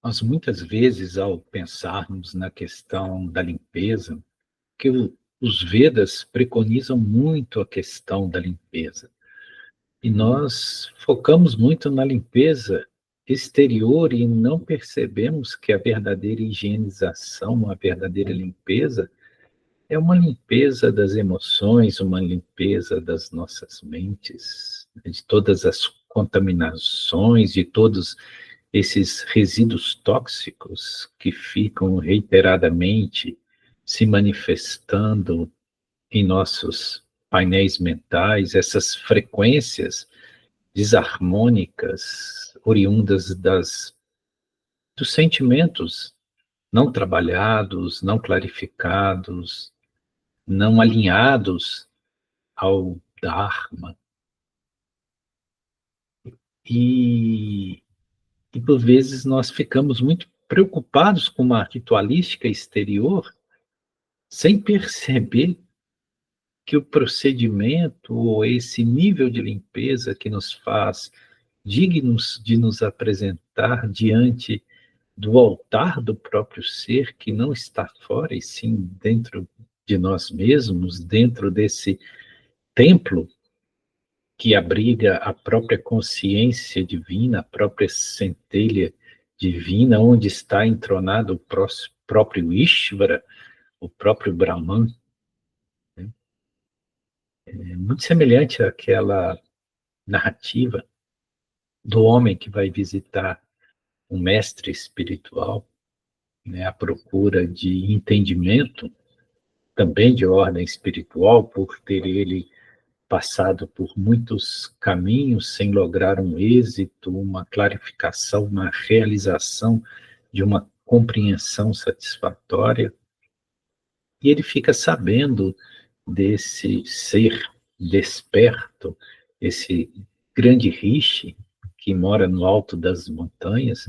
Nós muitas vezes, ao pensarmos na questão da limpeza, que os Vedas preconizam muito a questão da limpeza. E nós focamos muito na limpeza exterior e não percebemos que a verdadeira higienização, a verdadeira limpeza, é uma limpeza das emoções, uma limpeza das nossas mentes, de todas as contaminações, de todos esses resíduos tóxicos que ficam reiteradamente se manifestando em nossos painéis mentais, essas frequências desarmônicas oriundas dos sentimentos não trabalhados, não clarificados, não alinhados ao Dharma. E, e por vezes nós ficamos muito preocupados com uma ritualística exterior, sem perceber que o procedimento ou esse nível de limpeza que nos faz dignos de nos apresentar diante do altar do próprio ser, que não está fora, e sim dentro de nós mesmos, dentro desse templo que abriga a própria consciência divina, a própria centelha divina, onde está entronado o próprio Ishvara, o próprio Brahman. Né? É muito semelhante àquela narrativa do homem que vai visitar um mestre espiritual, né, à procura de entendimento, também de ordem espiritual, por ter ele passado por muitos caminhos sem lograr um êxito, uma clarificação, uma realização de uma compreensão satisfatória. E ele fica sabendo desse ser desperto, esse grande rishi que mora no alto das montanhas,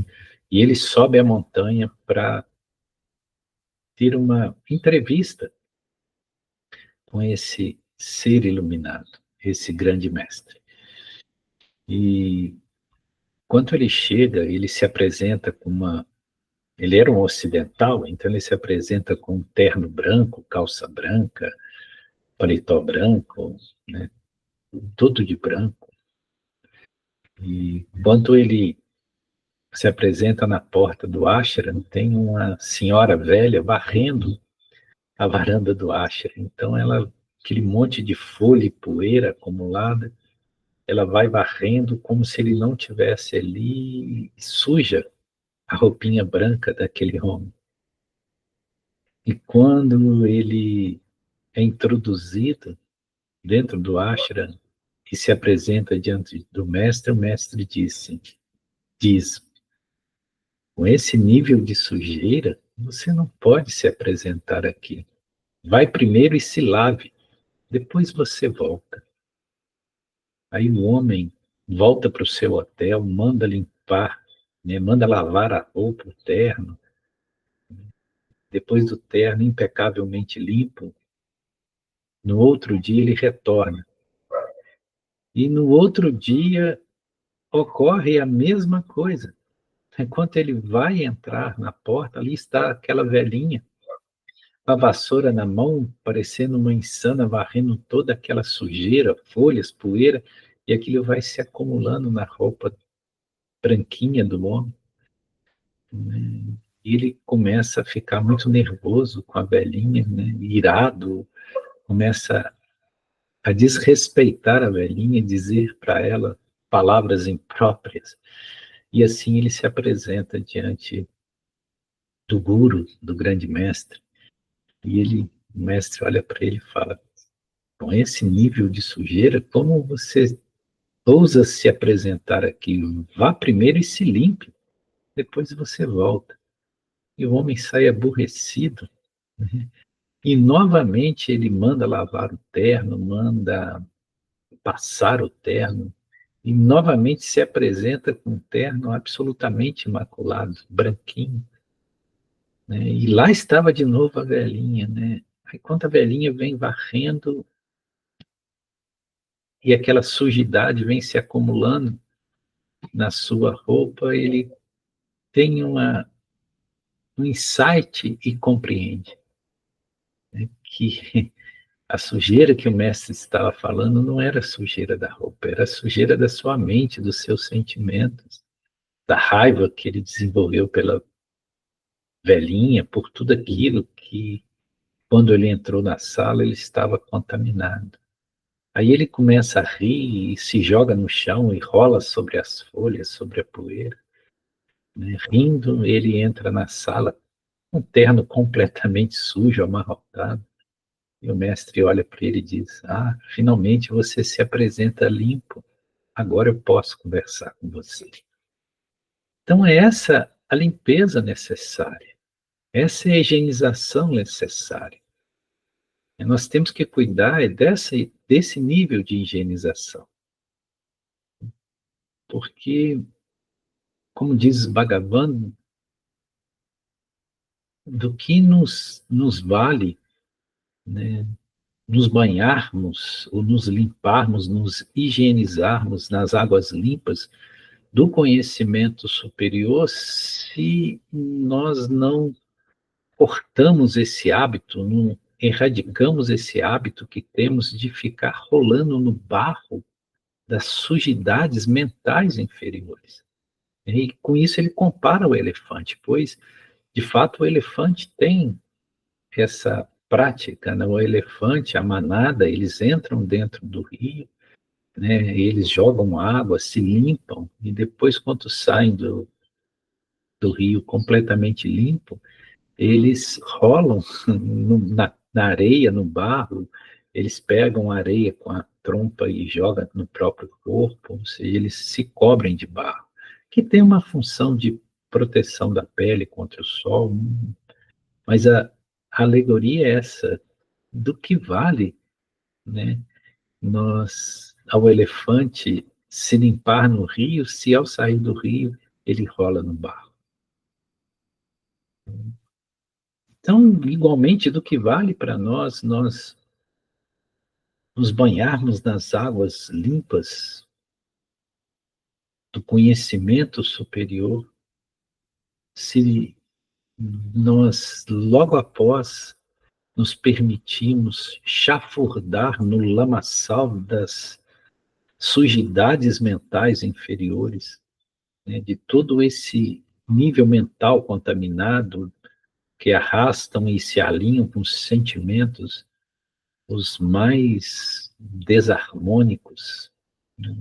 e ele sobe a montanha para ter uma entrevista com esse ser iluminado, esse grande mestre. E quando ele chega, ele se apresenta com uma... Ele era um ocidental, então ele se apresenta com um terno branco, calça branca, paletó branco, né? Tudo de branco. E quando ele se apresenta na porta do ashram, tem uma senhora velha varrendo a varanda do ashram. Então ela, aquele monte de folha e poeira acumulada, ela vai varrendo como se ele não tivesse ali, e suja a roupinha branca daquele homem. E quando ele é introduzido dentro do ashram e se apresenta diante do mestre, o mestre diz, com esse nível de sujeira, você não pode se apresentar aqui. Vai primeiro e se lave, depois você volta. Aí o homem volta para o seu hotel, manda limpar, né, manda lavar a roupa, o terno. Depois do terno impecavelmente limpo, no outro dia ele retorna. E no outro dia ocorre a mesma coisa. Enquanto ele vai entrar na porta, ali está aquela velhinha, com a vassoura na mão, parecendo uma insana, varrendo toda aquela sujeira, folhas, poeira, e aquilo vai se acumulando na roupa branquinha do homem. Né? E ele começa a ficar muito nervoso com a velhinha, né? Irado, começa a desrespeitar a velhinha, dizer para ela palavras impróprias. E assim ele se apresenta diante do guru, do grande mestre, e o mestre olha para ele e fala: com esse nível de sujeira, como você ousa se apresentar aqui? Vá primeiro e se limpe, depois você volta. E o homem sai aborrecido, né? E novamente ele manda lavar o terno, manda passar o terno, e novamente se apresenta com um terno absolutamente imaculado, branquinho, né? E lá estava de novo a velhinha, né? Aí quando a velhinha vem varrendo e aquela sujidade vem se acumulando na sua roupa, ele tem um insight e compreende, né, que a sujeira que o mestre estava falando não era a sujeira da roupa, era a sujeira da sua mente, dos seus sentimentos, da raiva que ele desenvolveu pela velhinha, por tudo aquilo que, quando ele entrou na sala, ele estava contaminado. Aí ele começa a rir e se joga no chão e rola sobre as folhas, sobre a poeira, né? Rindo, ele entra na sala, um terno completamente sujo, amarrotado. E o mestre olha para ele e diz: ah, finalmente você se apresenta limpo, agora eu posso conversar com você. Então é essa a limpeza necessária, essa é a higienização necessária. E nós temos que cuidar desse nível de higienização, porque, como diz Bhagavan, do que nos vale, né, nos banharmos, ou nos limparmos, nos higienizarmos nas águas limpas do conhecimento superior, se nós não cortamos esse hábito, não erradicamos esse hábito que temos de ficar rolando no barro das sujidades mentais inferiores. E com isso ele compara o elefante, pois, de fato, o elefante tem essa prática, né? O elefante, a manada, eles entram dentro do rio, né? Eles jogam água, se limpam, e depois, quando saem do rio completamente limpo, eles rolam na areia, no barro, eles pegam a areia com a trompa e jogam no próprio corpo, ou seja, eles se cobrem de barro, que tem uma função de proteção da pele contra o sol, mas a alegoria é essa, do que vale, né, ao elefante se limpar no rio, se ao sair do rio ele rola no barro. Então, igualmente, do que vale para nós nos banharmos nas águas limpas do conhecimento superior, se nós, logo após, nos permitimos chafurdar no lamaçal das sujidades mentais inferiores, né, de todo esse nível mental contaminado que arrastam e se alinham com sentimentos os mais desarmônicos, né?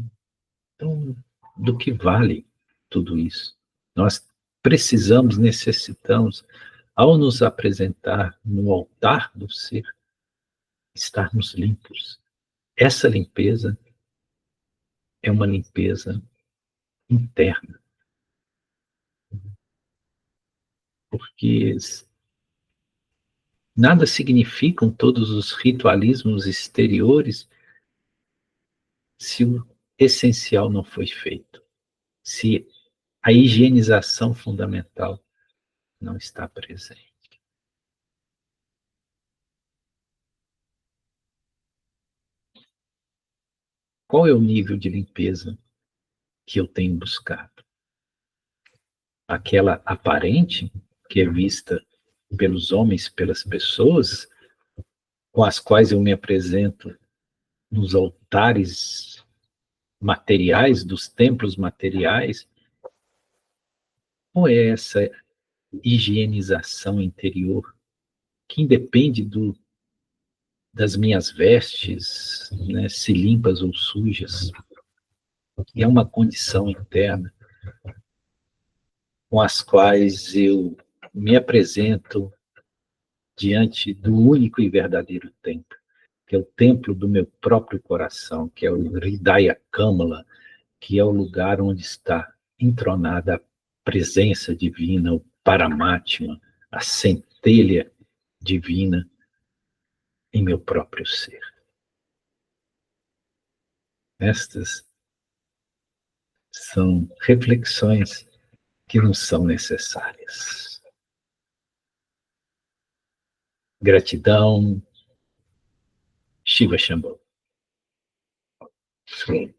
Então, do que vale tudo isso? Nós precisamos, necessitamos, ao nos apresentar no altar do ser, estarmos limpos. Essa limpeza é uma limpeza interna, porque nada significam todos os ritualismos exteriores se o essencial não foi feito, se a higienização fundamental não está presente. Qual é o nível de limpeza que eu tenho buscado? Aquela aparente, que é vista pelos homens, pelas pessoas com as quais eu me apresento nos altares materiais, dos templos materiais, ou é essa higienização interior que independe das minhas vestes, né, se limpas ou sujas, e é uma condição interna com as quais eu me apresento diante do único e verdadeiro templo, que é o templo do meu próprio coração, que é o Hridaya Kamala, que é o lugar onde está entronada a presença divina, o Paramatma, a centelha divina em meu próprio ser. Estas são reflexões que não são necessárias. Gratidão, Shiva Shambhu. Sim.